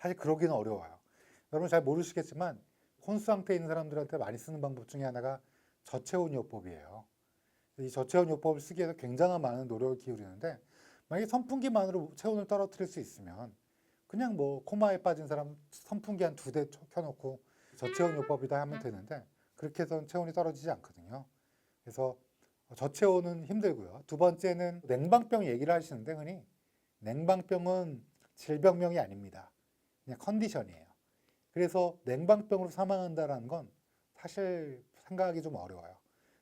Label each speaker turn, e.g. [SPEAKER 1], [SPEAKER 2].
[SPEAKER 1] 사실 그러기는 어려워요. 여러분 잘 모르시겠지만 혼수 상태에 있는 사람들한테 많이 쓰는 방법 중에 하나가 저체온요법이에요. 이 저체온요법을 쓰기 위해서 굉장한 많은 노력을 기울이는데 만약에 선풍기만으로 체온을 떨어뜨릴 수 있으면 그냥 뭐 코마에 빠진 사람 선풍기 한 2대 켜놓고 저체온요법이다 하면 되는데 그렇게 해서는 체온이 떨어지지 않거든요. 그래서 저체온은 힘들고요. 두 번째는 냉방병 얘기를 하시는데 흔히 냉방병은 질병명이 아닙니다. 그냥 컨디션이에요. 그래서 냉방병으로 사망한다는 건 사실 생각하기 좀 어려워요.